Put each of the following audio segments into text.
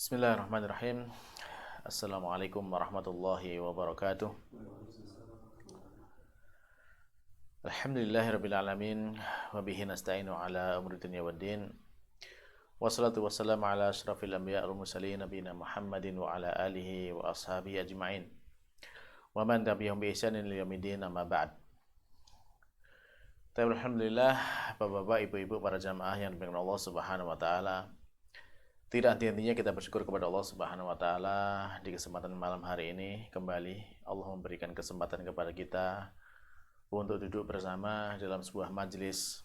Bismillahirrahmanirrahim. Assalamualaikum warahmatullahi wabarakatuh. Alhamdulillahirabbil alamin wa bihi nasta'inu ala umuri dunya waddin. Wassalatu wassalamu ala asyrafil anbiya wal mursalin nabiyina Muhammadin wa ala alihi wa ashabihi ajma'in. Wa man tabi'ahum bi ihsanin ila yaumil amma ba'd. Alhamdulillah, Bapak-bapak, Ibu-ibu, para jamaah yang dimuliakan Allah Subhanahu wa taala. Tidak henti-hentinya kita bersyukur kepada Allah Subhanahu wa taala di kesempatan malam hari ini kembali Allah memberikan kesempatan kepada kita untuk duduk bersama dalam sebuah majelis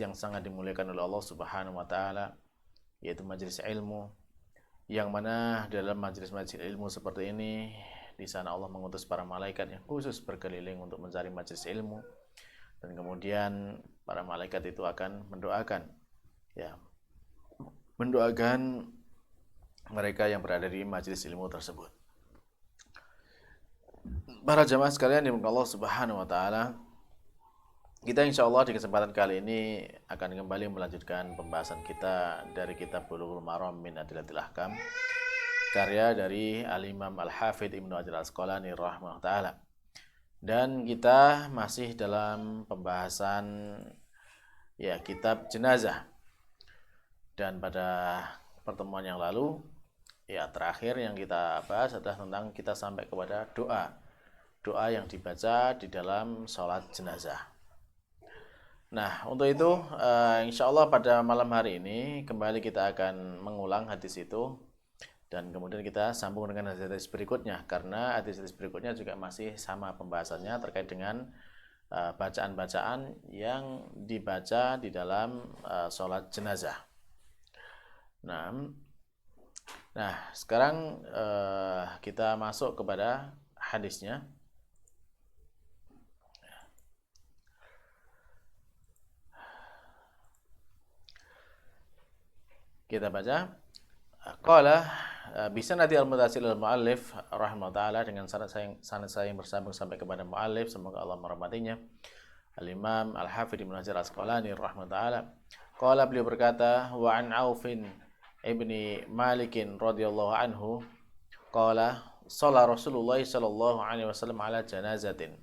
yang sangat dimuliakan oleh Allah Subhanahu wa taala, yaitu majelis ilmu, yang mana dalam majelis ilmu seperti ini di sana Allah mengutus para malaikat yang khusus berkeliling untuk mencari majelis ilmu, dan kemudian para malaikat itu akan mendoakan mereka yang berada di majelis ilmu tersebut. Para jamaah sekalian yang dimuliakan Allah Subhanahu wa taala, kita insyaallah di kesempatan kali ini akan kembali melanjutkan pembahasan kita dari kitab Bulughul Maram min Adillatil Ahkam, karya dari Al-Imam Al-Hafidz Ibnu Hajar Al-Asqalani rahimahullah taala. Dan kita masih dalam pembahasan kitab jenazah. Dan pada pertemuan yang lalu, terakhir yang kita bahas adalah tentang kita sampai kepada doa yang dibaca di dalam sholat jenazah. Nah, untuk itu insya Allah pada malam hari ini kembali kita akan mengulang hadis itu, dan kemudian kita sambung dengan hadis berikutnya, karena hadis berikutnya juga masih sama pembahasannya terkait dengan bacaan-bacaan yang dibaca di dalam sholat jenazah. Nah, sekarang kita masuk kepada hadisnya. Kita baca. Qala bisanadi al-muttasil al-muallif rahimahullah taala, dengan sanad saya yang bersambung sampai kepada muallif, semoga Allah merahmatinya, Al-Imam Al-Hafidz Ibnu Hajar Al-Asqalani rahimahullah taala. Qala, beliau berkata, wa an Aufin ibni Malikin radhiyallahu anhu qala shalla Rasulullah sallallahu alaihi wasallam ala janazatin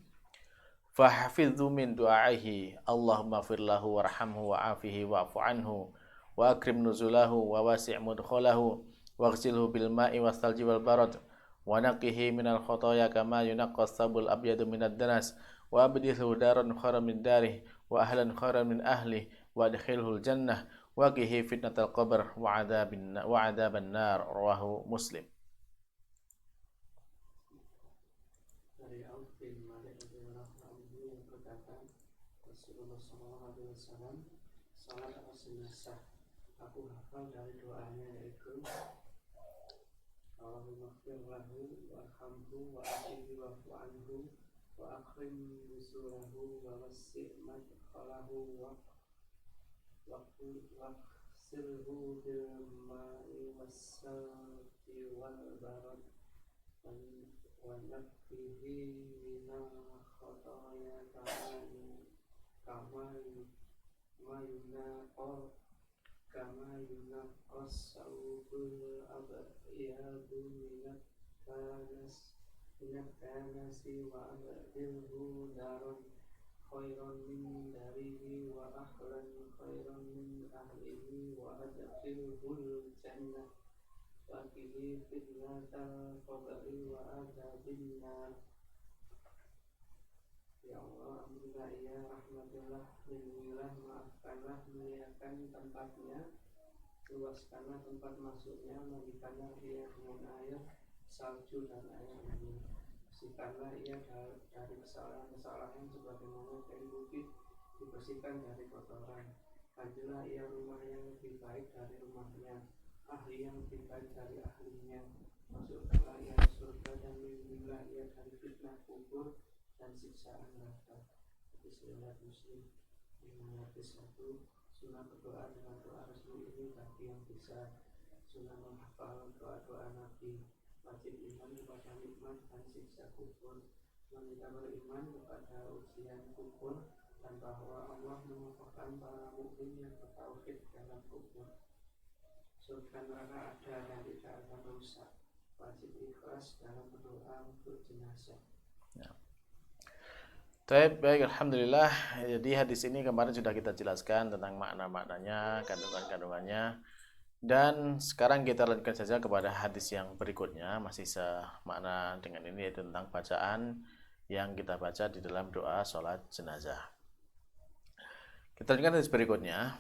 fahfidhu min du'aihi Allahumma fir lahu warhamhu wa'afihi wa'fu anhu wa akrim nuzulahu wa wasi' mudkhalahu waghsilhu bil ma'i was salji wal barad wa naqihi minal khotoya kama yunaqqas sabul abyadu minad danas wa abdilhu daran khairan min darih wa ahlan khairan min ahli wa adkhilhul jannah wa qihi fitnatal qabr wa adzaban nar, rawahu Muslim. Dari Auf bin Malik radhiyallahu anhu yang berkata, Rasulullah sallallahu alaihi wasallam salat atas jenazah, aku hafal dari doanya, yaitu Allahumma ighfir lahu warhamhu wa'afihi wa'fu anhu wa akrim nuzulahu wa wasi' madkhalahu waghsilhu bil ma'i was-salji wal barad wa nakfihi minal khotoya kama yunaqqas sawbul abyadu minat kanasi wa abdilhu daron khairan min darihi wa ahlan khairan min ahlihi wa adkhilhul jannah wa qihi fitnatal qabri wa adzabin nar. Ya Allah, ampunilah ia, rahmatillah, lindungilah, maafkanlah, muliakan tempatnya, luaskanlah tempat masuknya, mandikanlah ia dengan air salju dan air angin, bersihkanlah ia dari kesalahan-kesalahan sebagaimana kain bukit dibersihkan dari kotoran. Hajilah ia rumah yang lebih baik dari rumahnya, ahli yang lebih baik dari ahlinya. Masukkanlah ia surga dan lindungilah ia dari fitnah kubur dan siksaan neraka. Hadis riwayat Muslim. Dengan hadis 1, sunnah berdoa dengan doa resmi ini bagi yang bisa. Sunnah menghafal doa-doa Nabi. Wajib iman kepada nikmat dan siksa kubur. Kita beriman kepada ujian kubur dan bahwa Allah menyumpahkan para mukmin yang bertauhid dalam kubur. surga neraka ada dan tidak akan rusak. Wajib ikhlas dalam berdoa untuk jenazah. Baik, Alhamdulillah. Jadi hadis ini kemarin sudah kita jelaskan tentang makna-maknanya, kandungan-kandungannya. Dan sekarang kita lanjutkan saja kepada hadis yang berikutnya, masih semakna dengan ini, yaitu tentang bacaan yang kita baca di dalam doa sholat jenazah. Kita lanjutkan hadis berikutnya.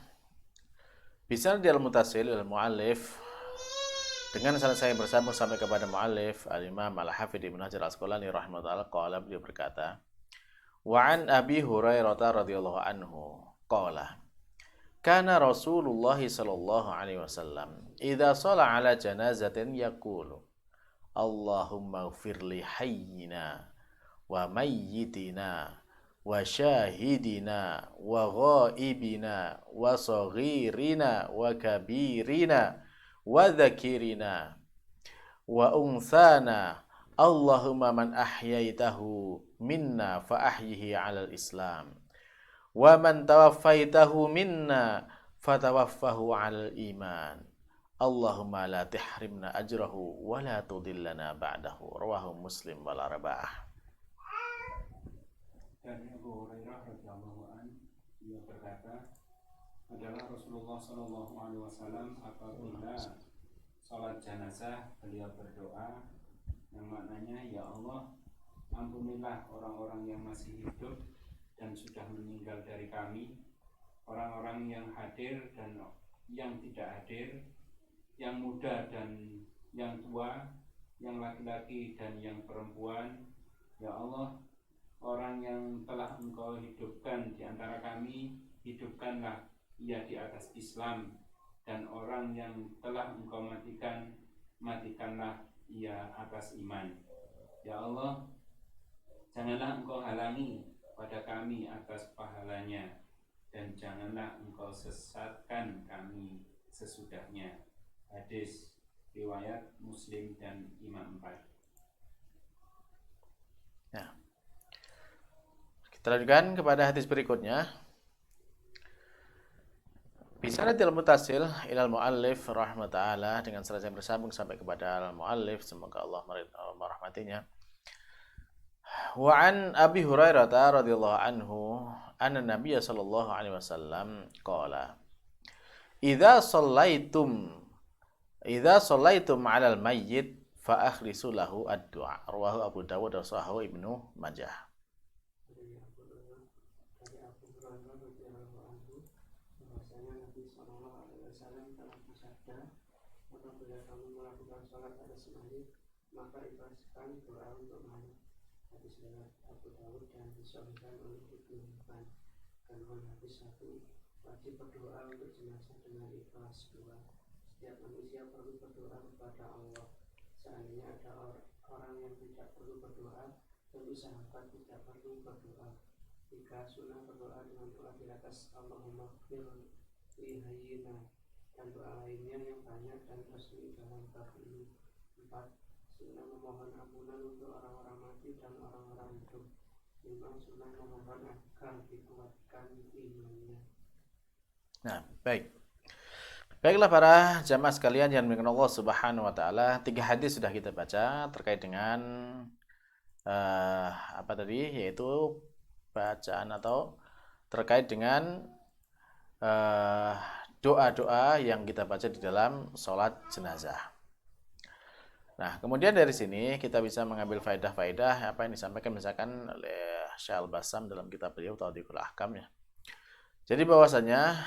Bisa di al-mutasil al-mu'allif dengan selesai bersambung sampai kepada mu'allif al-imam al-hafidh ibn Hajar al-Asqalani rahimahullah qala, beliau berkata, wa an Abi Hurairah radhiyallahu anhu qala kana Rasulullah sallallahu alaihi wasallam idza shalla ala janazatin yaqulu Allahumma ighfir li hayyina wa mayyitina wa syahidina wa ghaibina wa saghirina wa kabirina wa dzakirina wa unsana Allahumma man ahyaitahu minna fa ahyihi 'alal Islam wa man tawaffaitahu minna fatawaffahu 'alal iman Allahumma la tahrimna ajrahu wa la tudillana ba'dahu rawahu Muslim wal arba'ah. Dari Abu Hurairah radhiyallahu anhu, ia berkata, adalah Rasulullah Shallallahu Alaihi Wasallam apabila salat jenazah beliau berdoa yang maknanya, ya Allah, ampunilah orang-orang yang masih hidup dan sudah meninggal dari kami, orang-orang yang hadir dan yang tidak hadir, yang muda dan yang tua, yang laki-laki dan yang perempuan. Ya Allah, orang yang telah Engkau hidupkan di antara kami, hidupkanlah ia di atas Islam, dan orang yang telah Engkau matikan, matikanlah ia atas iman. Ya Allah, janganlah Engkau halangi pada kami atas pahalanya, dan janganlah Engkau sesatkan kami sesudahnya. Hadis riwayat Muslim dan Imam 4. Nah, kita lanjutkan kepada hadis berikutnya. Bisanatil mutasil ilal muallif rahmata'ala, dengan selesai bersambung sampai kepada al-muallif, semoga Allah merahmatinya. Wa an Abi Hurairah radhiyallahu anhu anna Nabiy sallallahu alaihi wasallam qala idza shallaitum 'alal mayyit fa akhlisu lahu ad-du'a, rawahu Abu Dawud wa sahahu Ibnu Majah. Dari Abu Hurairah radhiyallahu anhu, bahwasanya Nabi sallallahu alaihi wasallam telah bersabda, apabila kamu melakukan sholat atas mayit, maka ikhlaskan doa untuk mayit. Hadis riwayat Abu Dawud dan disahihkan oleh Ibnu Hibban. Kandungan hadis 1, wajib berdoa untuk jenazah dengan ikhlas. 2, setiap manusia perlu berdoa kepada Allah. Seandainya ada orang yang tidak perlu berdoa, tentu sahabat tidak perlu berdoa. 3, sunnah berdoa dengan doa di atas Allahumma ighfir li hayyina, dan doa lainnya yang banyak dan resmi dalam bab ini. 4, sunnah memohon ampunan untuk orang-orang mati dan orang-orang hidup. 5, sunnah memohon agar dikuatkan imannya. Nah, baiklah para jamaah sekalian yang dimuliakan Allah Subhanahu wa taala, 3 hadis sudah kita baca terkait dengan apa tadi, yaitu bacaan atau terkait dengan doa-doa yang kita baca di dalam sholat jenazah. Nah, kemudian dari sini kita bisa mengambil faedah-faedah apa yang disampaikan misalkan oleh Syekh Al-Bassam dalam kitab beliau Tawdihul Ahkam ya. Jadi bahwasanya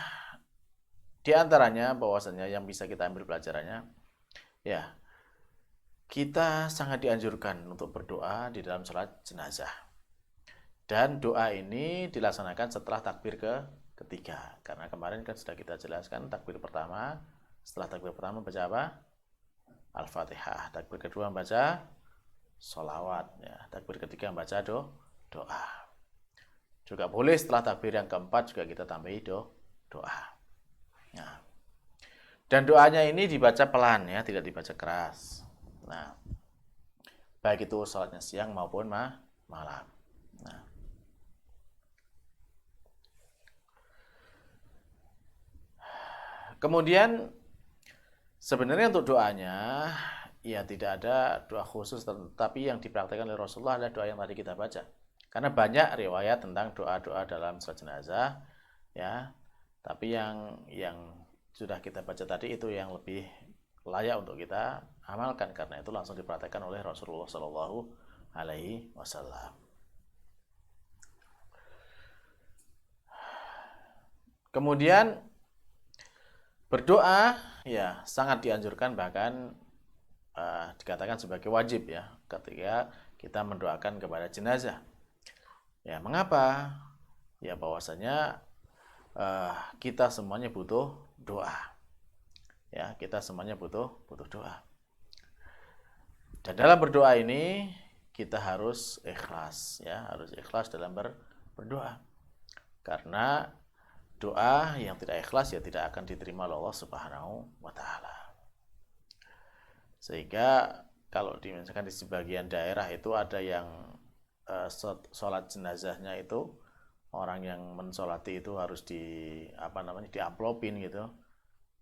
di antaranya bahwasanya yang bisa kita ambil pelajarannya ya, kita sangat dianjurkan untuk berdoa di dalam sholat jenazah. Dan doa ini dilaksanakan setelah takbir ketiga. Karena kemarin kan sudah kita jelaskan takbir pertama, setelah takbir pertama baca apa? Al-Fatihah. Takbir kedua baca sholawat ya. Takbir ketiga baca doa. Juga boleh setelah takbir yang keempat juga kita tambahi doa. Nah, dan doanya ini dibaca pelan ya, tidak dibaca keras. Nah, baik itu sholatnya siang maupun malam. Nah, kemudian Sebenarnya untuk doanya, ya tidak ada doa khusus, tetapi yang dipraktikkan oleh Rasulullah adalah doa yang tadi kita baca. Karena banyak riwayat tentang doa-doa dalam salat jenazah, ya. Tapi yang sudah kita baca tadi itu yang lebih layak untuk kita amalkan, karena itu langsung dipraktikkan oleh Rasulullah Shallallahu Alaihi Wasallam. Kemudian berdoa ya sangat dianjurkan, bahkan dikatakan sebagai wajib ya ketika kita mendoakan kepada jenazah. Ya, mengapa? Ya bahwasanya kita semuanya butuh doa. Ya, kita semuanya butuh doa. Dan dalam berdoa ini kita harus ikhlas ya, harus ikhlas dalam berdoa. Karena doa yang tidak ikhlas ya tidak akan diterima oleh Allah Subhanahu wa taala. Sehingga kalau misalkan di sebagian daerah itu ada yang sholat jenazahnya itu orang yang mensolati itu harus diamplopin gitu.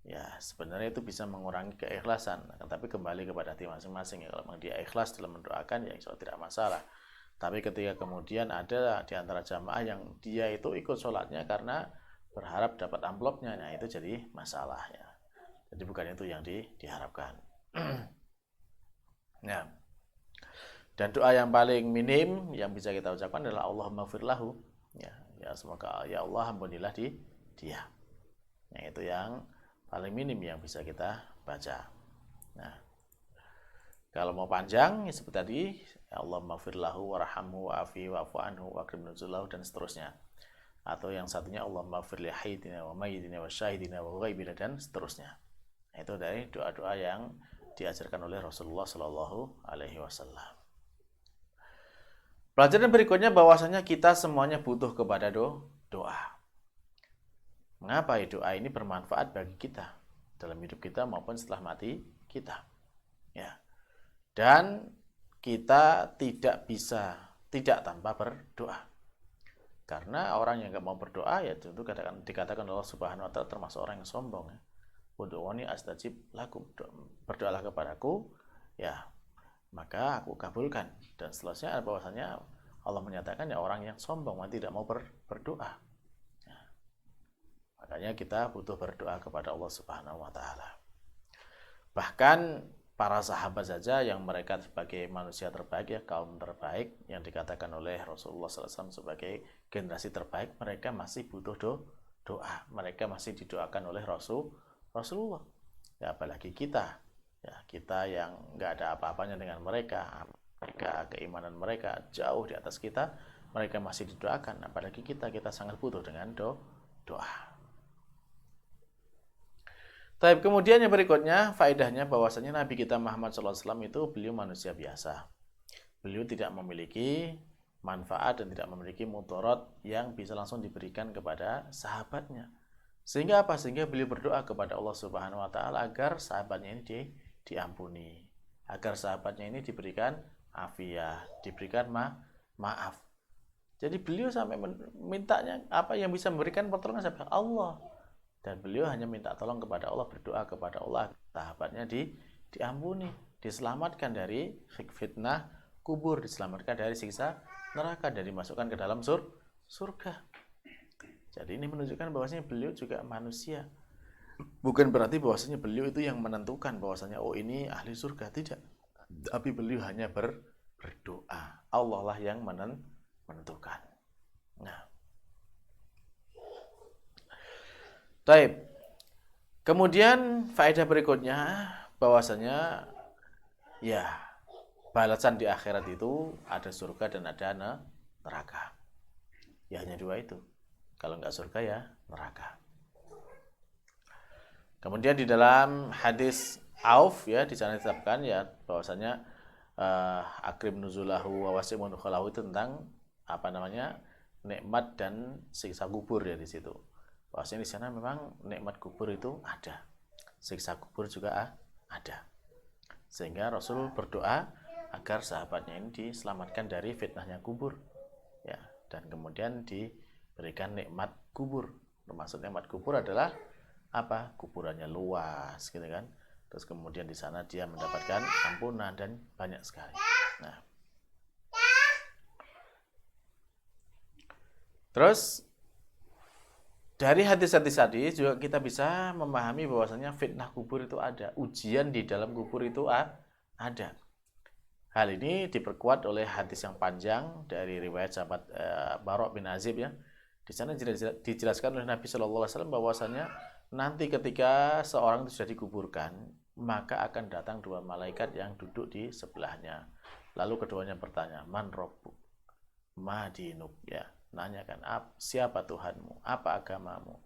Ya sebenarnya itu bisa mengurangi keikhlasan, tapi kembali kepada hati masing-masing ya. Kalau memang dia ikhlas dalam mendoakan ya insya Allah tidak masalah. Tapi ketika kemudian ada di antara jamaah yang dia itu ikut sholatnya karena berharap dapat amplopnya, nah itu jadi masalah ya. Jadi bukan itu yang diharapkan. Nah, dan doa yang paling minim yang bisa kita ucapkan adalah Allahumma firlahu ya semoga ya Allah ampunilah dia. Nah, itu yang paling minim yang bisa kita baca. Nah, kalau mau panjang ya seperti tadi, ya Allahumma firlahu warhamhu wa'afi wa'fu anhu wa'akrim nuzulahu dan seterusnya. Atau yang satunya Allahumma firli hayyidina wa mayyidina wa syahidina wa ghaibina dan seterusnya. Nah, itu dari doa-doa yang diajarkan oleh Rasulullah Shallallahu Alaihi Wasallam. Pelajaran berikutnya bahwasanya kita semuanya butuh kepada doa. Mengapa doa ini bermanfaat bagi kita dalam hidup kita maupun setelah mati kita? Ya. Dan kita tidak bisa tidak tanpa berdoa. Karena orang yang nggak mau berdoa ya tentu dikatakan Allah Subhanahu wa taala termasuk orang yang sombong ya. Ud'uuni astajib lakum. Berdoalah kepadaku ya maka aku kabulkan. Dan seterusnya bahwasanya Allah menyatakan ya orang yang sombong tidak mau berdoa. Ya. Makanya kita butuh berdoa kepada Allah Subhanahu wa taala. Bahkan para sahabat saja yang mereka sebagai manusia terbaik ya, kaum terbaik yang dikatakan oleh Rasulullah SAW sebagai generasi terbaik, mereka masih butuh doa. Mereka masih didoakan oleh Rasulullah. Ya apalagi kita. Ya, kita yang nggak ada apa-apanya dengan mereka, keimanan mereka jauh di atas kita, mereka masih didoakan. Apalagi kita sangat butuh dengan doa. Tapi kemudian yang berikutnya, faedahnya bahwasanya Nabi kita Muhammad SAW itu beliau manusia biasa. Beliau tidak memiliki manfaat dan tidak memiliki mudarat yang bisa langsung diberikan kepada sahabatnya. Sehingga apa? Sehingga beliau berdoa kepada Allah Subhanahu wa taala agar sahabatnya ini diampuni, agar sahabatnya ini diberikan afiyah, diberikan maaf. Jadi beliau sampai mintanya apa yang bisa memberikan pertolongan siapa? Allah. Dan beliau hanya minta tolong kepada Allah, berdoa kepada Allah sahabatnya diampuni, diselamatkan dari fitnah kubur, diselamatkan dari siksa neraka, dan dimasukkan ke dalam surga. Jadi ini menunjukkan bahwasanya beliau juga manusia. Bukan berarti bahwasanya beliau itu yang menentukan bahwasanya oh ini ahli surga, tidak. Tapi beliau hanya berdoa. Allah lah yang menentukan. Nah, baik. Kemudian faedah berikutnya bahwasanya ya balasan di akhirat itu ada surga dan ada neraka. Ya hanya dua itu. Kalau nggak surga ya neraka. Kemudian di dalam hadis Auf ya di sana ditetapkan ya bahwasanya akrim nuzulahu wa wasi'un khalahu itu tentang nikmat dan siksa kubur ya di situ. Bahwasanya di sana memang nikmat kubur itu ada, siksa kubur juga ada. Sehingga Rasul berdoa agar sahabatnya ini diselamatkan dari fitnahnya kubur, ya, dan kemudian diberikan nikmat kubur. Termasuk nikmat kubur adalah apa? Kuburannya luas, gitu kan. Terus kemudian di sana dia mendapatkan ampunan dan banyak sekali. Nah, terus dari hadis-hadis tadi juga kita bisa memahami bahwasanya fitnah kubur itu ada, ujian di dalam kubur itu ada. Hal ini diperkuat oleh hadis yang panjang dari riwayat sahabat Bara' bin Azib ya. Di sana dijelaskan oleh Nabi Shallallahu Alaihi Wasallam bahwasanya nanti ketika seorang itu sudah dikuburkan, maka akan datang dua malaikat yang duduk di sebelahnya. Lalu keduanya bertanya, man rabbuk, ma dinuk, ya. Nanyakan, siapa Tuhanmu, apa agamamu,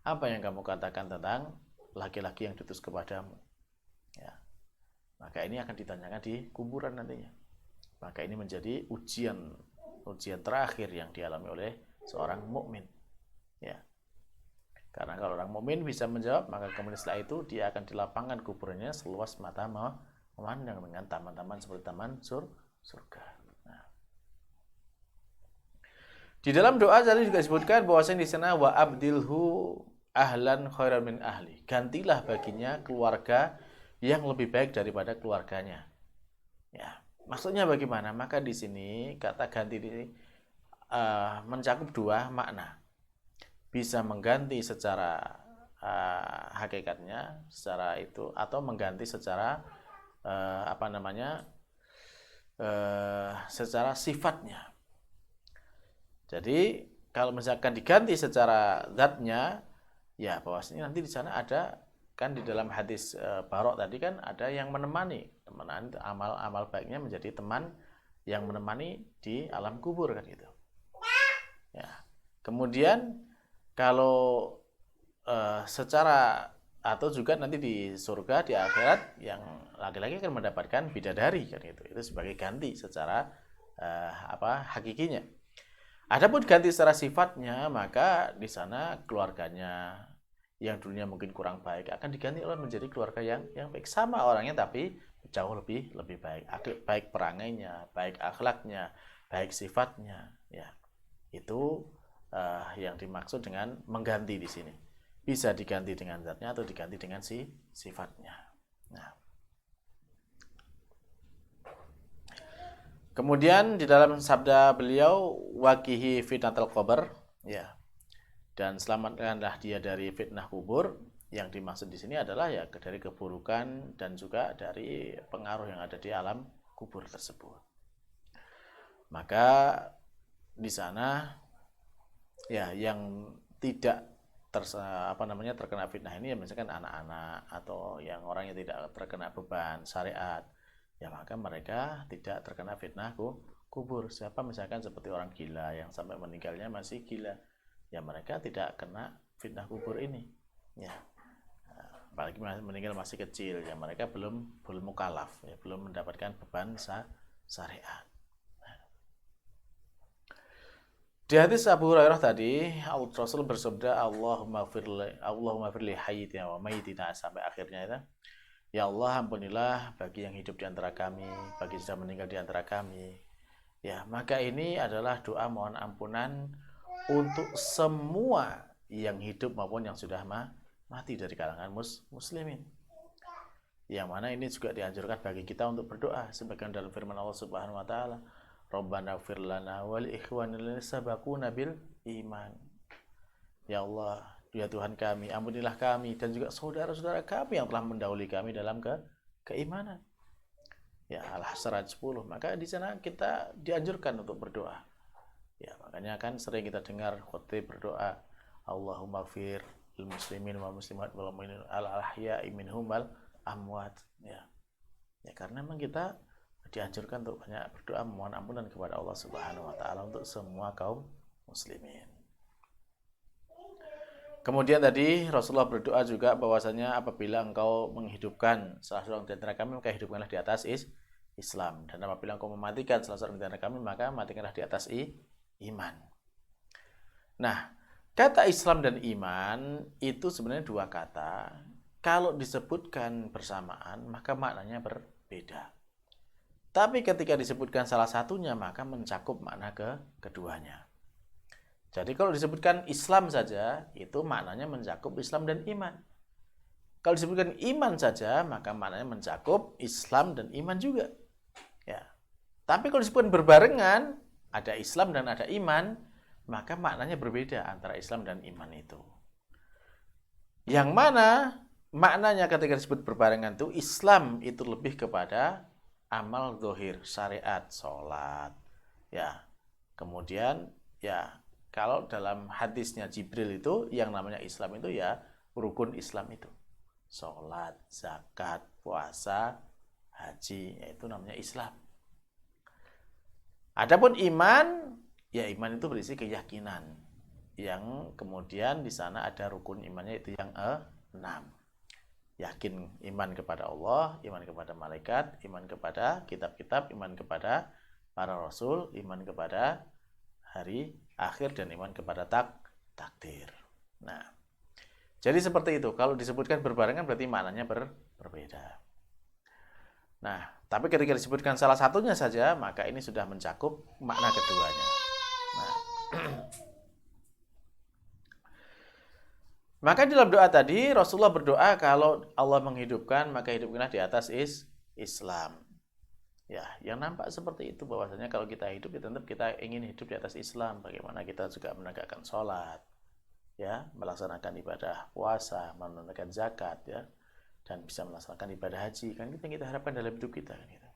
apa yang kamu katakan tentang laki-laki yang diutus kepadamu, ya. Maka ini akan ditanyakan di kuburan nantinya. Maka ini menjadi ujian terakhir yang dialami oleh seorang mukmin, ya. Karena kalau orang mukmin bisa menjawab, maka kemudian setelah itu dia akan dilapangkan kuburannya seluas mata memandang dengan taman-taman seperti taman surga. Di dalam doa tadi juga disebutkan bahwasanya di sana wa abdilhu ahlan khairan min ahli. Gantilah baginya keluarga yang lebih baik daripada keluarganya. Ya, maksudnya bagaimana? Maka di sini kata ganti ini mencakup dua makna. Bisa mengganti secara hakikatnya, secara itu, atau mengganti secara secara sifatnya. Jadi kalau misalkan diganti secara zatnya, ya bahwasanya nanti di sana ada, kan di dalam hadis Bara' tadi kan ada yang menemani amal baiknya menjadi teman yang menemani di alam kubur kan gitu. Ya. Kemudian kalau secara atau juga nanti di surga di akhirat yang laki-laki akan mendapatkan bidadari kan gitu. Itu sebagai ganti secara hakikinya. Adapun ganti secara sifatnya, maka di sana keluarganya yang dulunya mungkin kurang baik akan diganti oleh menjadi keluarga yang baik, sama orangnya tapi jauh lebih baik, baik perangainya, baik akhlaknya, baik sifatnya, ya. Itu yang dimaksud dengan mengganti di sini. Bisa diganti dengan zatnya atau diganti dengan sifatnya. Nah, kemudian di dalam sabda beliau waqihi fitnatul qabr, ya. Dan selamatkanlah dia dari fitnah kubur. Yang dimaksud di sini adalah ya dari keburukan dan juga dari pengaruh yang ada di alam kubur tersebut. Maka di sana ya yang tidak terkena fitnah ini ya misalkan anak-anak atau yang orang yang tidak terkena beban syariat, ya maka mereka tidak terkena fitnah kubur. Siapa misalkan seperti orang gila yang sampai meninggalnya masih gila, ya mereka tidak kena fitnah kubur ini, ya. Apalagi meninggal masih kecil, ya mereka belum mukallaf, ya belum mendapatkan beban syariat. Di hadis Abu Hurairah tadi, Rasul bersabda, Allahumma firli hayyitina wa mayyitina, sampai akhirnya itu. Ya Allah, ampunilah bagi yang hidup di antara kami, bagi yang sudah meninggal di antara kami. Ya, maka ini adalah doa mohon ampunan untuk semua yang hidup maupun yang sudah mati dari kalangan muslimin. Yang mana ini juga dianjurkan bagi kita untuk berdoa sebagaimana dalam firman Allah Subhanahu wa taala, Rabbana ighfir lana wal ikhwanina alladzina sabaquna bil iman. Ya Allah, ya Tuhan kami, ampunilah kami dan juga saudara-saudara kami yang telah mendahului kami dalam keimanan. Ya, Al-Hasyr 10. Maka di sana kita dianjurkan untuk berdoa. Ya, makanya kan sering kita dengar khotib berdoa, Allahumma ighfir lil muslimin wal muslimat wal mu'minin al-ahya'i minhum wal amwat. Ya. Ya, karena memang kita dianjurkan untuk banyak berdoa mohon ampunan kepada Allah Subhanahu wa taala untuk semua kaum muslimin. Kemudian tadi Rasulullah berdoa juga bahwasanya apabila engkau menghidupkan salah seorang di antara kami, maka hidupkanlah di atas Islam, dan apabila engkau mematikan salah seorang di antara kami, maka matikanlah di atas iman. Nah, kata Islam dan iman itu sebenarnya dua kata. Kalau disebutkan bersamaan, maka maknanya berbeda. Tapi ketika disebutkan salah satunya, maka mencakup makna keduanya. Jadi kalau disebutkan Islam saja, itu maknanya mencakup Islam dan iman. Kalau disebutkan iman saja, maka maknanya mencakup Islam dan iman juga. Ya. Tapi kalau disebutkan berbarengan, ada Islam dan ada iman, maka maknanya berbeda antara Islam dan iman itu. Yang mana maknanya ketika disebut berbarengan itu, Islam itu lebih kepada amal zahir, syariat, sholat. Ya. Kemudian ya kalau dalam hadisnya Jibril itu yang namanya Islam itu ya rukun Islam itu. Sholat, zakat, puasa, haji, yaitu namanya Islam. Adapun iman, ya iman itu berisi keyakinan. Yang kemudian di sana ada rukun imannya itu yang 6. Yakin iman kepada Allah, iman kepada malaikat, iman kepada kitab-kitab, iman kepada para rasul, iman kepada hari akhir, dan iman kepada takdir. Nah, jadi seperti itu. Kalau disebutkan berbarengan berarti maknanya berbeda. Nah, tapi ketika disebutkan salah satunya saja, maka ini sudah mencakup makna keduanya. Nah, maka dalam doa tadi Rasulullah berdoa kalau Allah menghidupkan, maka hidupkanlah di atas Islam. Ya, yang nampak seperti itu bahwasanya kalau kita hidup, ya tentu kita ingin hidup di atas Islam. Bagaimana kita juga menegakkan sholat, ya, melaksanakan ibadah puasa, menunaikan zakat, ya, dan bisa melaksanakan ibadah haji. Kan kita harapkan dalam hidup kita. Kan, gitu.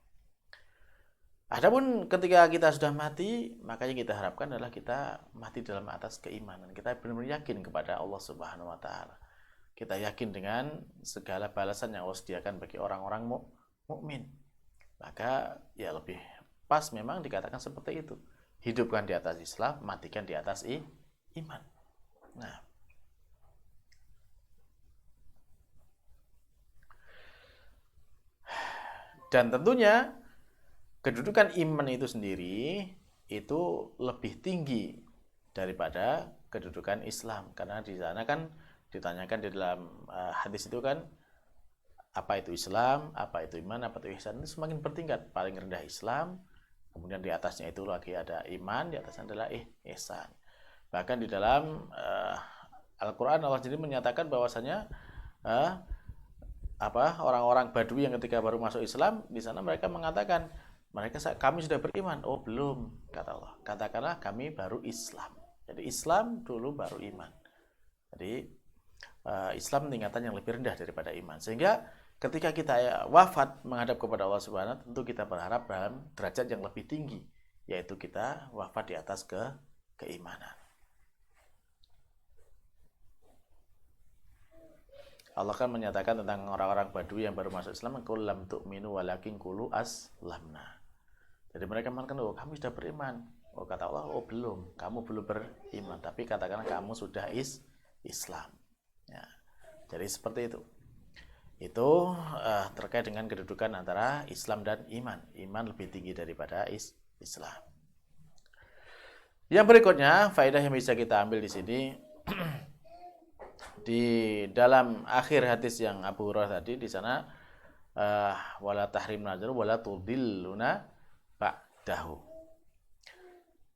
Adapun ketika kita sudah mati, maka yang kita harapkan adalah kita mati dalam atas keimanan. Kita benar-benar yakin kepada Allah Subhanahu wa taala. Kita yakin dengan segala balasan yang Allah sediakan bagi orang-orang mukmin. Maka ya lebih pas memang dikatakan seperti itu. Hidupkan di atas Islam, matikan di atas iman. Nah, dan tentunya kedudukan iman itu sendiri itu lebih tinggi daripada kedudukan Islam, karena di sana kan ditanyakan di dalam hadis itu kan, apa itu Islam, apa itu iman, apa itu ihsan, itu semakin bertingkat. Paling rendah Islam, kemudian di atasnya itu lagi ada iman, di atasnya adalah ihsan. Bahkan di dalam Al-Quran Allah sendiri menyatakan bahwasanya orang-orang Badui yang ketika baru masuk Islam, di sana mereka mengatakan, kami sudah beriman. Oh belum, kata Allah. Katakanlah kami baru Islam. Jadi Islam dulu baru iman. Jadi Islam tingkatan yang lebih rendah daripada iman. Sehingga ketika kita wafat menghadap kepada Allah Subhanahu, tentu kita berharap dalam derajat yang lebih tinggi, yaitu kita wafat di atas keimanan. Allah kan menyatakan tentang orang-orang Badui yang baru masuk Islam, qul lam tu'minu walakin qulu aslamna. Jadi mereka mengatakan, oh kami sudah beriman. Oh kata Allah, oh belum, kamu belum beriman, tapi katakanlah kamu sudah Islam. Ya. Jadi seperti itu. Itu terkait dengan kedudukan antara Islam dan iman. Iman lebih tinggi daripada Islam. Yang berikutnya, faedah yang bisa kita ambil di sini di dalam akhir hadis yang Abu Hurairah tadi, di sana wala tahrim nazar wala tudilluna ba'dahu.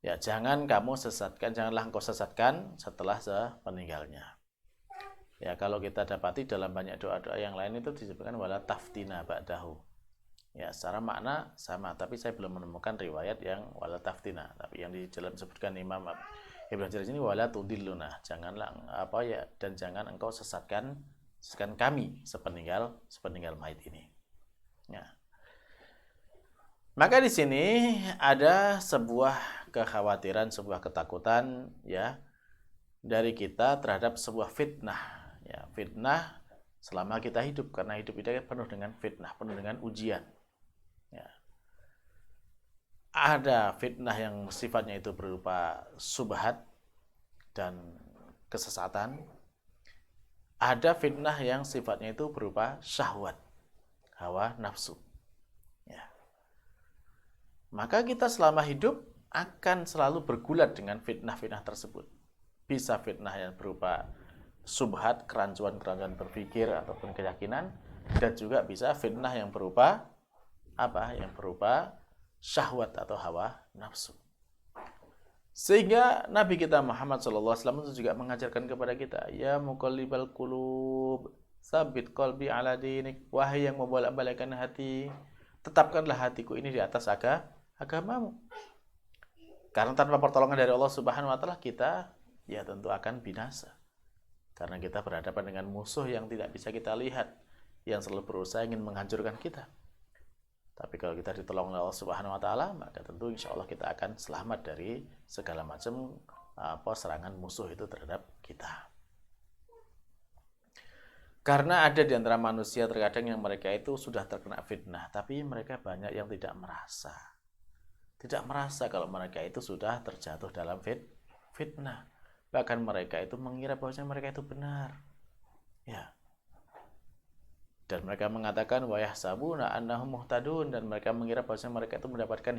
Ya, jangan kamu sesatkan, janganlah engkau sesatkan setelah sepeninggalnya. Ya, kalau kita dapati dalam banyak doa-doa yang lain itu disebutkan wala taftina ba'dahu. Ya, secara makna sama, tapi saya belum menemukan riwayat yang wala taftina. Tapi yang di dalam disebutkan Imam Ibnu Hajar ini wala tudilluna, janganlah dan jangan engkau sesatkan kami sepeninggal mayit ini. Ya. Maka di sini ada sebuah kekhawatiran, sebuah ketakutan ya dari kita terhadap sebuah fitnah. Ya, fitnah selama kita hidup, karena hidup itu penuh dengan fitnah, penuh dengan ujian. Ya. Ada fitnah yang sifatnya itu berupa subhat dan kesesatan. Ada fitnah yang sifatnya itu berupa syahwat, hawa nafsu. Ya. Maka kita selama hidup akan selalu bergulat dengan fitnah-fitnah tersebut. Bisa fitnah yang berupa subhat, kerancuan-kerancuan berpikir ataupun keyakinan, dan juga bisa fitnah yang berupa yang berupa syahwat atau hawa nafsu. Sehingga Nabi kita Muhammad SAW itu juga mengajarkan kepada kita, ya muqallibal qulub, Sabit qalbi ala dinik, wahai yang membolak-balikkan hati, tetapkanlah hatiku ini di atas agamamu. Karena tanpa pertolongan dari Allah Subhanahu wa taala kita ya tentu akan binasa. Karena kita berhadapan dengan musuh yang tidak bisa kita lihat, yang selalu berusaha ingin menghancurkan kita. Tapi kalau kita ditolong oleh Allah Subhanahu wa taala, maka tentu insya Allah kita akan selamat dari segala macam serangan musuh itu terhadap kita. Karena ada di antara manusia terkadang yang mereka itu sudah terkena fitnah, tapi mereka banyak yang tidak merasa. Tidak merasa kalau mereka itu sudah terjatuh dalam fitnah. Bahkan mereka itu mengira bahwa mereka itu benar. Ya. Dan mereka mengatakan wa yahsabuna annahum muhtadun, dan mereka mengira bahwa mereka itu mendapatkan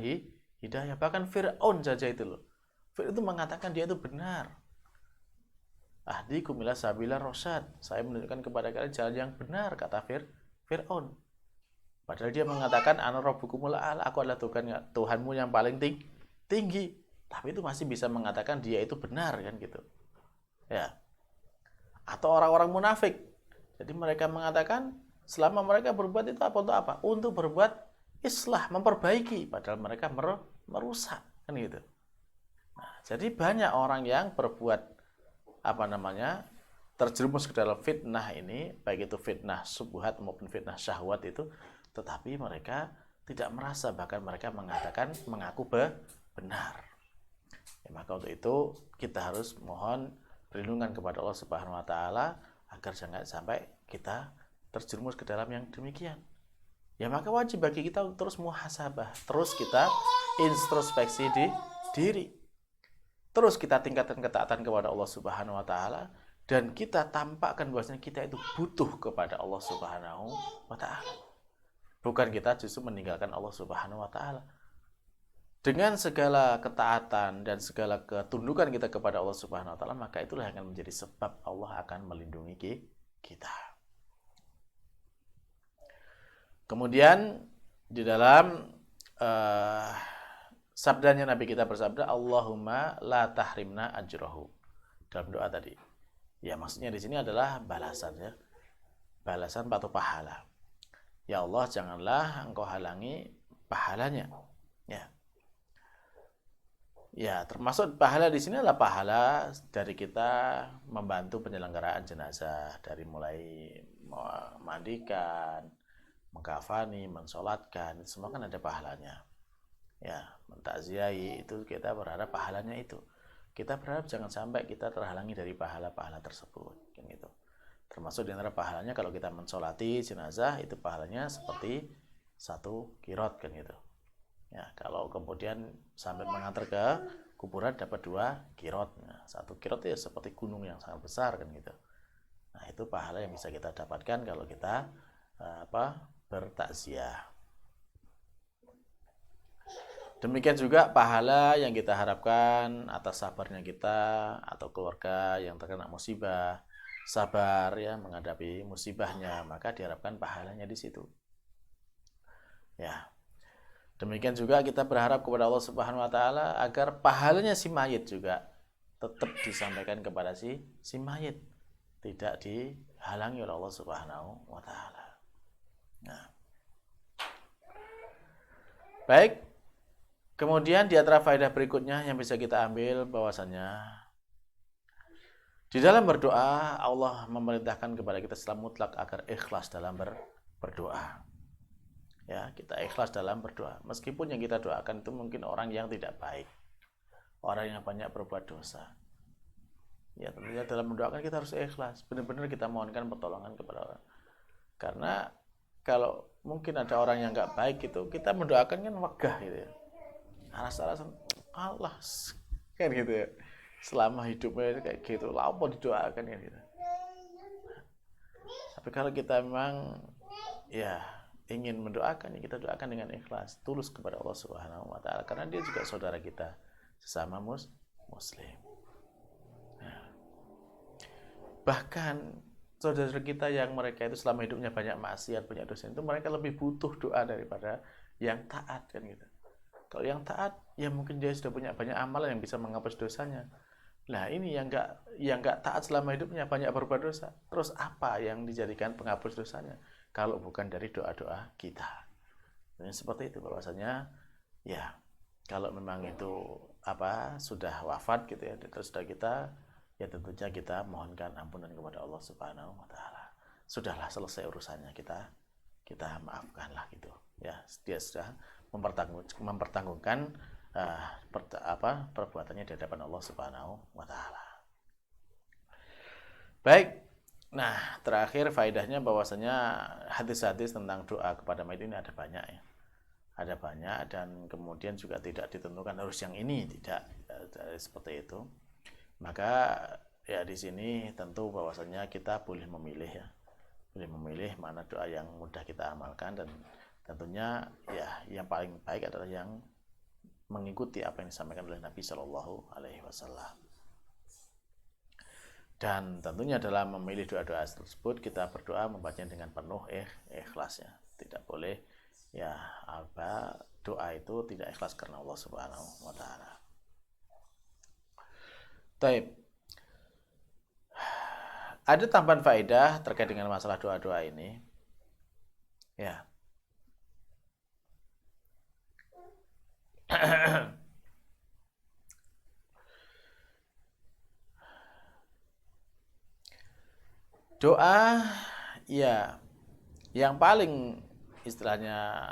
hidayah. Bahkan Fir'aun saja itu loh. Fir'aun itu mengatakan dia itu benar. Ahdikum ila sabila rosyad. Saya menunjukkan kepada kalian jalan yang benar, kata Fir'aun. Padahal dia mengatakan ana rabbukumul a'la, aku adalah Tuhanmu yang paling tinggi. Tapi itu masih bisa mengatakan dia itu benar kan gitu. Ya. Atau orang-orang munafik. Jadi mereka mengatakan selama mereka berbuat itu apa untuk apa? Untuk berbuat islah, memperbaiki, padahal mereka merusak kan gitu. Nah, jadi banyak orang yang berbuat terjerumus ke dalam fitnah ini, baik itu fitnah syubhat maupun fitnah syahwat itu, tetapi mereka tidak merasa, bahkan mereka mengatakan mengaku benar. Ya, maka untuk itu kita harus mohon perlindungan kepada Allah Subhanahu wa taala agar jangan sampai kita terjerumus ke dalam yang demikian. Ya maka wajib bagi kita untuk terus muhasabah, terus kita introspeksi di diri. Terus kita tingkatkan ketaatan kepada Allah Subhanahu wa taala, dan kita tampakkan bahwasanya kita itu butuh kepada Allah Subhanahu wa taala. Bukan kita justru meninggalkan Allah Subhanahu wa taala. Dengan segala ketaatan dan segala ketundukan kita kepada Allah Subhanahu wa taala, maka itulah yang akan menjadi sebab Allah akan melindungi kita. Kemudian di dalam sabdanya Nabi kita bersabda, Allahumma la tahrimna ajrahu. Dalam doa tadi. Ya maksudnya di sini adalah balasan ya. Balasan atau pahala. Ya Allah, janganlah Engkau halangi pahalanya. Ya. Ya, termasuk pahala di sini adalah pahala dari kita membantu penyelenggaraan jenazah, dari mulai memandikan, mengkafani, mensolatkan, semua kan ada pahalanya. Ya, mentakziahi itu kita berharap pahalanya itu. Kita berharap jangan sampai kita terhalangi dari pahala-pahala tersebut, kan gitu. Termasuk di antara pahalanya kalau kita mensolati jenazah itu pahalanya seperti 1 qirot kan gitu. Ya, kalau kemudian sampai mengantar ke kuburan dapat 2 qirot. Nah, 1 qirot itu ya seperti gunung yang sangat besar kan gitu. Nah, itu pahala yang bisa kita dapatkan kalau kita bertakziah. Demikian juga pahala yang kita harapkan atas sabarnya kita atau keluarga yang terkena musibah, sabar ya menghadapi musibahnya, maka diharapkan pahalanya di situ. Ya. Demikian juga kita berharap kepada Allah Subhanahu wa taala agar pahalanya si mayit juga tetap disampaikan kepada si mayit, tidak dihalangi oleh Allah Subhanahu wa taala. Nah. Baik. Kemudian di antara faedah berikutnya yang bisa kita ambil bahwasannya di dalam berdoa Allah memerintahkan kepada kita secara mutlak agar ikhlas dalam berdoa. Ya, kita ikhlas dalam berdoa. Meskipun yang kita doakan itu mungkin orang yang tidak baik, orang yang banyak berbuat dosa. Ya, tentunya dalam mendoakan kita harus ikhlas. Benar-benar kita mohonkan pertolongan kepada orang. Karena kalau mungkin ada orang yang nggak baik itu, kita mendoakan kan megah gitu ya. Alasan Allah kan gitu ya. Selama hidupnya kayak gitu, lah apa didoakan kan gitu. Tapi kalau kita memang ya ingin mendoakan, ya kita doakan dengan ikhlas, tulus kepada Allah Subhanahu wa taala, karena dia juga saudara kita, sesama muslim. Nah, bahkan saudara kita yang mereka itu selama hidupnya banyak maksiat, banyak dosa, itu mereka lebih butuh doa daripada yang taat kan gitu. Kalau yang taat, ya mungkin dia sudah punya banyak amalan yang bisa menghapus dosanya. Nah, ini yang nggak taat selama hidupnya, banyak berbuat dosa. Terus apa yang dijadikan penghapus dosanya? Kalau bukan dari doa-doa kita. Dan seperti itu bahwasanya ya kalau memang itu sudah wafat gitu ya, terus sudah kita ya tentunya kita mohonkan ampunan kepada Allah Subhanahu wa taala. Sudahlah selesai urusannya, kita maafkanlah gitu. Ya, dia sudah mempertanggungkan perbuatannya di hadapan Allah Subhanahu wa taala. Baik. Nah, terakhir faedahnya bahwasanya hadis-hadis tentang doa kepada mayit ini ada banyak ya. Ada banyak dan kemudian juga tidak ditentukan harus yang ini, tidak seperti itu. Maka ya di sini tentu bahwasanya kita boleh memilih ya. Boleh memilih mana doa yang mudah kita amalkan, dan tentunya ya yang paling baik adalah yang mengikuti apa yang disampaikan oleh Nabi Shallallahu alaihi wasallam. Dan tentunya dalam memilih doa-doa tersebut kita berdoa membacanya dengan penuh ikhlas ya. Tidak boleh ya doa itu tidak ikhlas karena Allah Subhanahu wa taala. Taib. Ada tambahan faedah terkait dengan masalah doa-doa ini. Ya. Doa ya yang paling istilahnya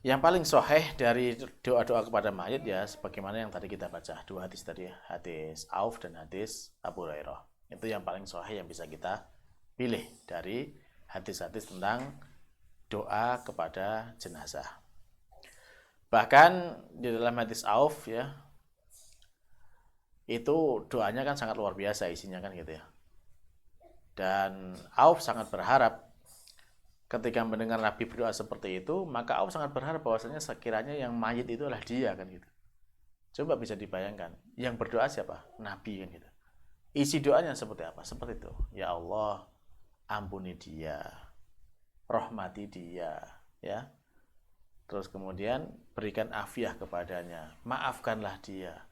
yang paling sahih dari doa-doa kepada mayit ya sebagaimana yang tadi kita baca dua hadis tadi ya, hadis Auf dan hadis Abu Hurairah. Itu yang paling sahih yang bisa kita pilih dari hadis-hadis tentang doa kepada jenazah. Bahkan di dalam hadis Auf ya, itu doanya kan sangat luar biasa isinya kan gitu ya. Dan Auf sangat berharap ketika mendengar Nabi berdoa seperti itu, maka Auf sangat berharap bahwasanya sekiranya yang mayit itu adalah dia kan gitu. Coba bisa dibayangkan, yang berdoa siapa? Nabi kan gitu. Isi doanya seperti apa? Seperti itu. Ya Allah, ampuni dia, rahmati dia, ya. Terus kemudian berikan afiah kepadanya, maafkanlah dia,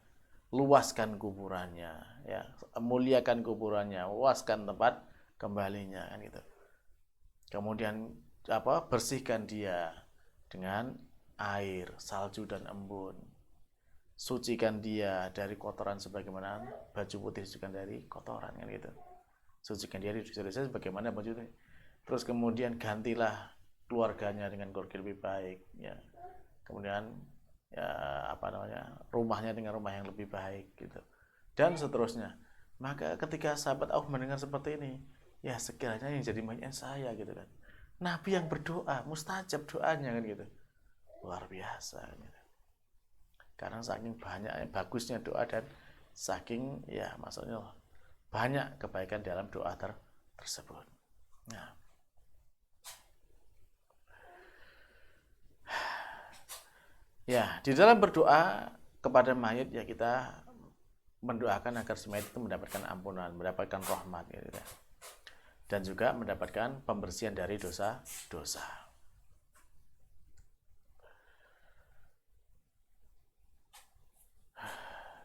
luaskan kuburannya, ya, muliakan kuburannya, luaskan tempat kembalinya kan gitu. Kemudian bersihkan dia dengan air, salju dan embun. Sucikan dia dari kotoran sebagaimana baju putih disucikan dari kotoran kan gitu. Sucikan dia dari dosa sebagaimana baju putih. Terus kemudian gantilah keluarganya dengan keluarga lebih baik ya. Kemudian ya rumahnya dengan rumah yang lebih baik gitu. Dan seterusnya. Maka ketika sahabat Auf mendengar seperti ini, ya sekiranya yang jadi mayit saya gitu kan. Nabi yang berdoa, mustajab doanya kan gitu. Luar biasa gitu. Karena saking banyaknya bagusnya doa dan saking ya maksudnya banyak kebaikan dalam doa tersebut. Nah. Ya, di dalam berdoa kepada mayit ya kita mendoakan agar si mayit itu mendapatkan ampunan, mendapatkan rahmat gitu ya. Dan juga mendapatkan pembersihan dari dosa-dosa.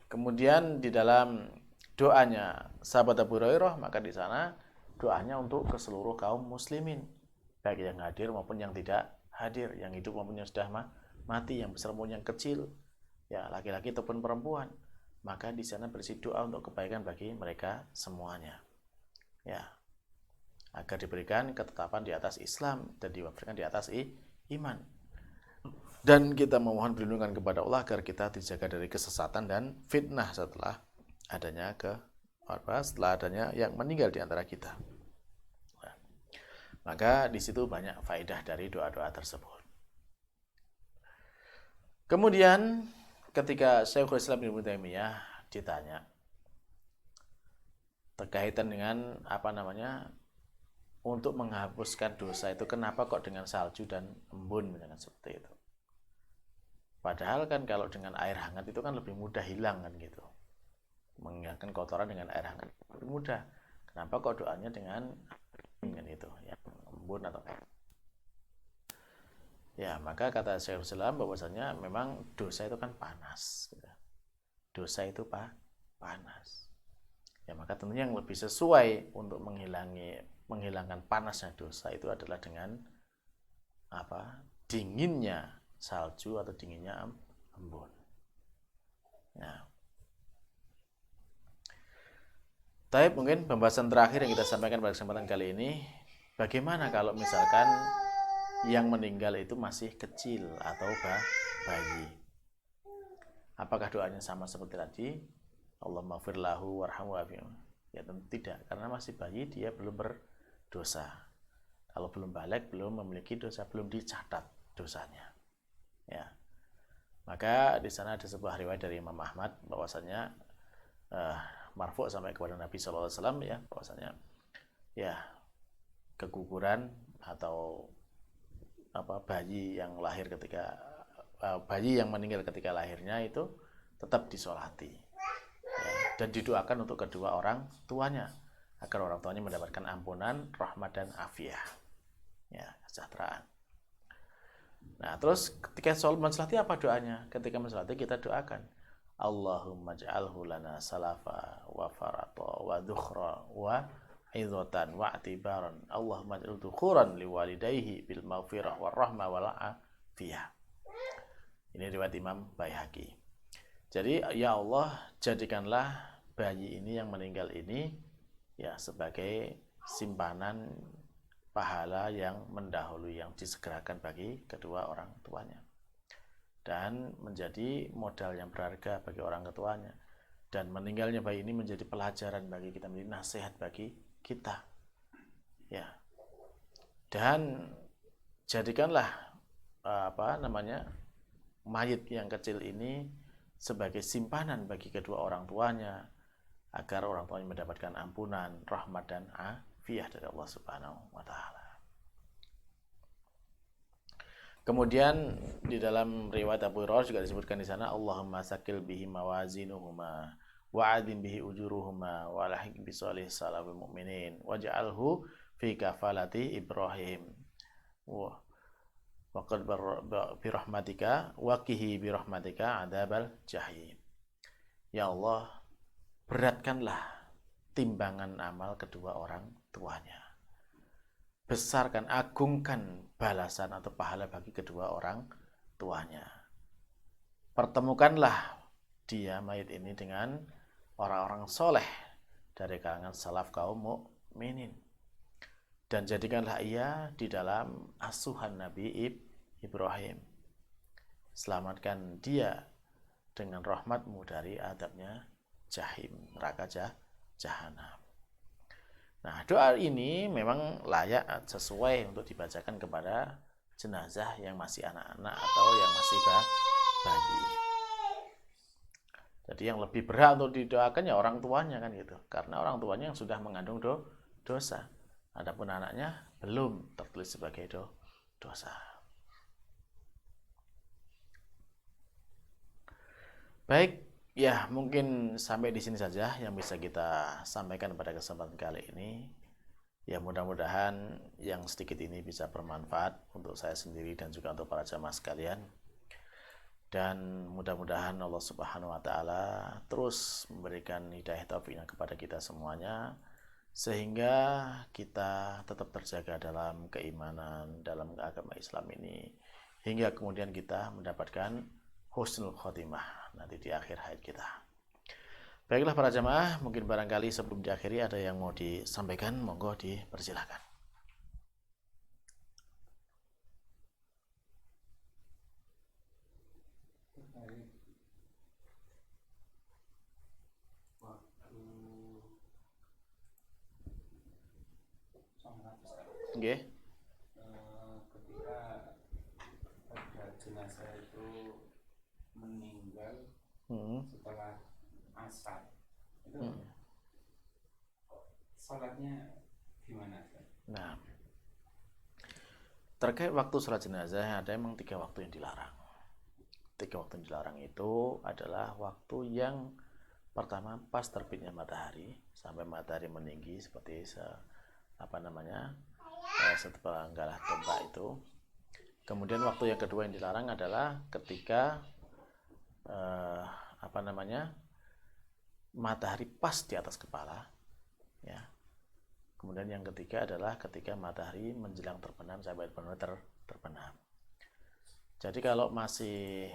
Kemudian di dalam doanya sahabat Abu Hurairah, maka di sana doanya untuk ke seluruh kaum muslimin, baik yang hadir maupun yang tidak hadir, yang hidup maupun yang sudah mati, yang besar maupun yang kecil, ya laki-laki ataupun perempuan. Maka di sana berisi doa untuk kebaikan bagi mereka semuanya. Ya. Agar diberikan ketetapan di atas Islam dan diwafirkan di atas iman. Dan kita memohon perlindungan kepada Allah agar kita dijaga dari kesesatan dan fitnah setelah adanya yang meninggal di antara kita. Nah, maka di situ banyak faedah dari doa-doa tersebut. Kemudian ketika Syekhul Islam Ibnu Taimiyah ditanya terkaitan dengan untuk menghapuskan dosa itu kenapa kok dengan salju dan embun misalkan seperti itu. Padahal kan kalau dengan air hangat itu kan lebih mudah hilang kan gitu. Menghilangkan kotoran dengan air hangat lebih mudah. Kenapa kok doanya dengan itu ya embun atau air? Ya, maka kata Syekhul Islam bahwasanya memang dosa itu kan panas gitu. dosa itu panas. Ya, maka tentunya yang lebih sesuai untuk menghilangkan panasnya dosa itu adalah dengan dinginnya salju atau dinginnya embun. Nah, tapi mungkin pembahasan terakhir yang kita sampaikan pada kesempatan kali ini, bagaimana kalau misalkan yang meninggal itu masih kecil atau bayi? Apakah doanya sama seperti tadi? Allahumma ighfir lahu warhamhu wa'afihi? Ya tentu tidak, karena masih bayi, dia belum berdosa. Kalau belum balik, belum memiliki dosa, belum dicatat dosanya. Ya. Maka di sana ada sebuah riwayat dari Imam Ahmad bahwasanya marfu' sampai kepada Nabi sallallahu alaihi wasallam, ya, bahwasanya ya keguguran atau bayi yang lahir ketika bayi yang meninggal ketika lahirnya itu tetap disolati, ya, dan didoakan untuk kedua orang tuanya agar orang tuanya mendapatkan ampunan, rahmat dan afiyah, ya, kesejahteraan. Nah, terus ketika sholat mensolati apa doanya? Ketika mensolati kita doakan, Allahumma ja'alhu lana salafa wa farata wa dhukhra wa idhatan wa atibaran. Allahumma ja'al dhukhuran liwalidayhi bil maghfirah wa rahmah wa la'afiyah. Ini riwayat Imam Baihaqi. Jadi ya Allah, jadikanlah bayi ini yang meninggal ini ya sebagai simpanan pahala yang mendahului, yang disegerakan bagi kedua orang tuanya, dan menjadi modal yang berharga bagi orang tuanya, dan meninggalnya bayi ini menjadi pelajaran bagi kita, menjadi nasihat bagi kita, ya. Dan jadikanlah mayit yang kecil ini sebagai simpanan bagi kedua orang tuanya agar orang tuanya mendapatkan ampunan, rahmat dan afiyah dari Allah Subhanahu wa taala. Kemudian di dalam riwayat Abu Hurairah juga disebutkan di sana, Allahumma sakil bihi mawazinuhuma wa'adzim bihi ujuruhuma wa lahiq bi shalih salawil mu'minin waj'alhu fi kafalati Ibrahim wa qad bi rahmatika wa qihi bi rahmatika adzabal jahim. Ya Allah, beratkanlah timbangan amal kedua orang tuanya, besarkan, agungkan balasan atau pahala bagi kedua orang tuanya. Pertemukanlah dia, mayit ini, dengan orang-orang soleh dari kalangan salaf kaum mukminin, dan jadikanlah ia di dalam asuhan Nabi Ibrahim. Selamatkan dia dengan rahmat-Mu dari adabnya jahim, neraka jahanam. Nah, doa ini memang layak, sesuai untuk dibacakan kepada jenazah yang masih anak-anak atau yang masih bayi. Jadi yang lebih berhak untuk didoakan ya orang tuanya, kan gitu. Karena orang tuanya yang sudah mengandung dosa. Adapun anaknya belum tertulis sebagai dosa. Baik, ya, mungkin sampai di sini saja yang bisa kita sampaikan pada kesempatan kali ini. Ya, mudah-mudahan yang sedikit ini bisa bermanfaat untuk saya sendiri dan juga untuk para jamaah sekalian. Dan mudah-mudahan Allah Subhanahu wa taala terus memberikan hidayah taufiknya kepada kita semuanya, sehingga kita tetap terjaga dalam keimanan, dalam agama Islam ini, hingga kemudian kita mendapatkan husnul khotimah nanti di akhir hayat kita. Baiklah para jamaah, mungkin barangkali sebelum diakhiri ada yang mau disampaikan, monggo dipersilakan. Oke. Ketika ada jenazah itu meninggal setelah asar, itu sholatnya gimana? Nah, terkait waktu sholat jenazah, ada memang 3 waktu yang dilarang. 3 waktu yang dilarang itu adalah waktu yang pertama pas terbitnya matahari sampai matahari meninggi seperti setengah tombak itu. Kemudian waktu yang kedua yang dilarang adalah ketika matahari pas di atas kepala, ya. Kemudian yang ketiga adalah ketika matahari menjelang terbenam sampai benar-benar terbenam. Jadi kalau masih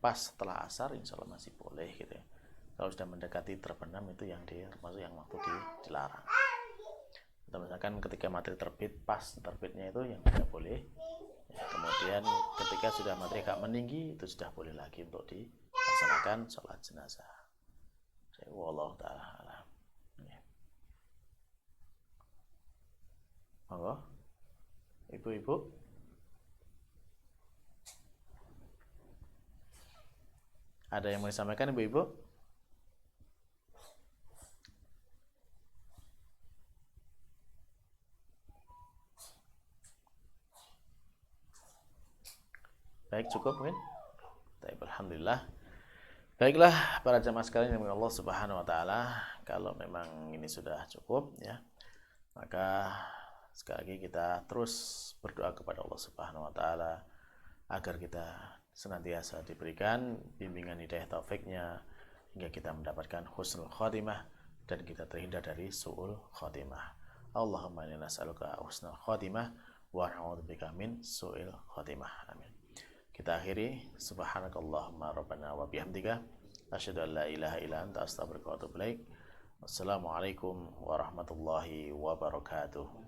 pas setelah asar, insya Allah masih boleh gitu ya. Kalau sudah mendekati terbenam itu yang termasuk yang waktu dilarang. Atau misalkan ketika matahari terbit, pas terbitnya itu yang tidak boleh. Ya, kemudian ketika sudah matahari agak meninggi, itu sudah boleh lagi untuk dilaksanakan sholat jenazah. Wallahu ta'ala alam. Ya. Monggo, ibu-ibu. Ada yang mau disampaikan, ibu-ibu? Baik, cukup mungkin? Baik, alhamdulillah. Baiklah para jamaah sekalian yang Allah Subhanahu wa taala, kalau memang ini sudah cukup ya, maka sekali lagi kita terus berdoa kepada Allah Subhanahu wa taala agar kita senantiasa diberikan bimbingan hidayah taufiknya hingga kita mendapatkan husnul khotimah dan kita terhindar dari su'ul khotimah. Allahumma inna nas'aluka husnul khotimah wa na'udzubika min su'il khotimah. Amin. Kita akhiri, subhanakallahumma rabbana wa bihamdika asyhadu an la ilaha illa anta astaghfiruka wa atubu ilaik. Wassalamualaikum warahmatullahi wabarakatuh.